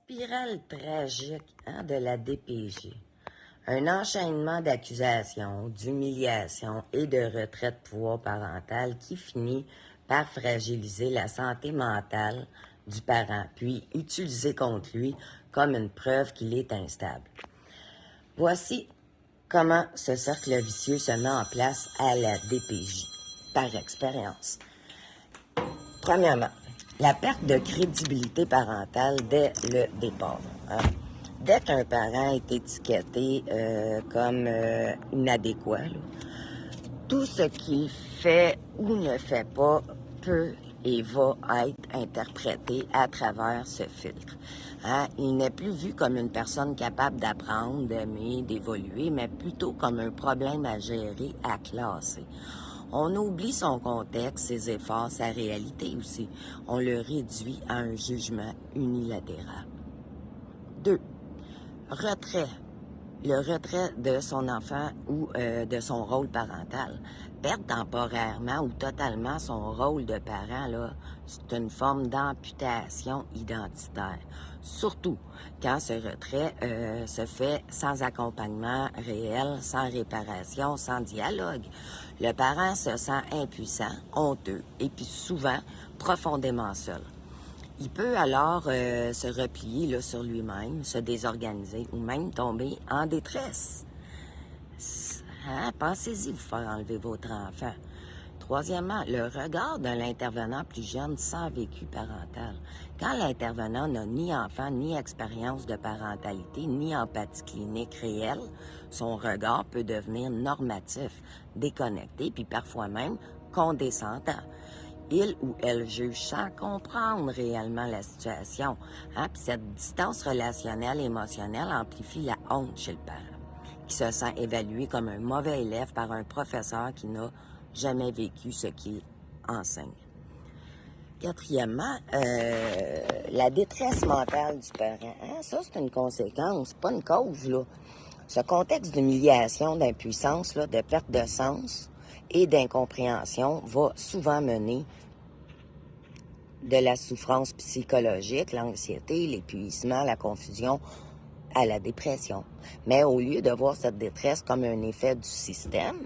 spirale tragique de la DPJ. Un enchaînement d'accusations, d'humiliations et de retrait de pouvoir parental qui finit par fragiliser la santé mentale du parent, puis utiliser contre lui comme une preuve qu'il est instable. Voici comment ce cercle vicieux se met en place à la DPJ, par expérience. Premièrement, la perte de crédibilité parentale dès le départ. Dès qu'un parent est étiqueté comme inadéquat, tout ce qu'il fait ou ne fait pas peut et va être interprété à travers ce filtre. Il n'est plus vu comme une personne capable d'apprendre, d'aimer, d'évoluer, mais plutôt comme un problème à gérer, à classer. On oublie son contexte, ses efforts, sa réalité aussi. On le réduit à un jugement unilatéral. 2. Retrait. Le retrait de son enfant ou de son rôle parental. Perdre temporairement ou totalement son rôle de parent, là, c'est une forme d'amputation identitaire. Surtout quand ce retrait se fait sans accompagnement réel, sans réparation, sans dialogue. Le parent se sent impuissant, honteux et puis souvent profondément seul. Il peut alors se replier là, sur lui-même, se désorganiser ou même tomber en détresse. Pensez-y vous faire enlever votre enfant. Troisièmement, le regard de l'intervenant plus jeune sans vécu parental. Quand l'intervenant n'a ni enfant, ni expérience de parentalité, ni empathie clinique réelle, son regard peut devenir normatif, déconnecté, puis parfois même condescendant. Il ou elle juge sans comprendre réellement la situation. Puis cette distance relationnelle et émotionnelle amplifie la honte chez le parent, qui se sent évalué comme un mauvais élève par un professeur qui n'a jamais vécu ce qu'il enseigne. Quatrièmement, la détresse mentale du parent. Ça, c'est une conséquence, pas une cause, là. Ce contexte d'humiliation, d'impuissance, là, de perte de sens et d'incompréhension va souvent mener de la souffrance psychologique, l'anxiété, l'épuisement, la confusion, à la dépression. Mais au lieu de voir cette détresse comme un effet du système,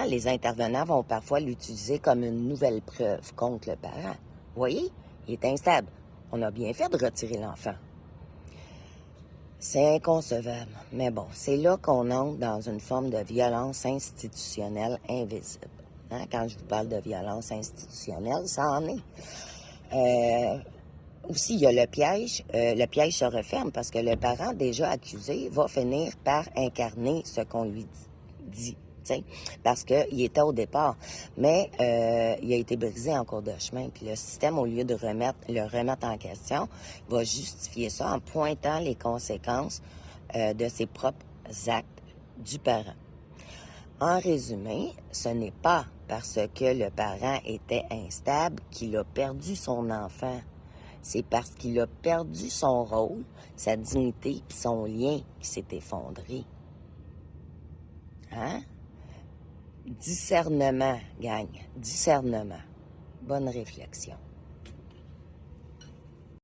les intervenants vont parfois l'utiliser comme une nouvelle preuve contre le parent. Vous voyez, il est instable. On a bien fait de retirer l'enfant. C'est inconcevable. Mais bon, c'est là qu'on entre dans une forme de violence institutionnelle invisible. Quand je vous parle de violence institutionnelle, ça en est. Aussi, il y a le piège. Le piège se referme parce que le parent déjà accusé va finir par incarner ce qu'on lui dit. Parce qu'il était au départ. Mais il a été brisé en cours de chemin. Puis le système, au lieu de le remettre en question, va justifier ça en pointant les conséquences de ses propres actes du parent. En résumé, ce n'est pas parce que le parent était instable qu'il a perdu son enfant. C'est parce qu'il a perdu son rôle, sa dignité et son lien qui s'est effondré. Discernement, gang. Discernement. Bonne réflexion.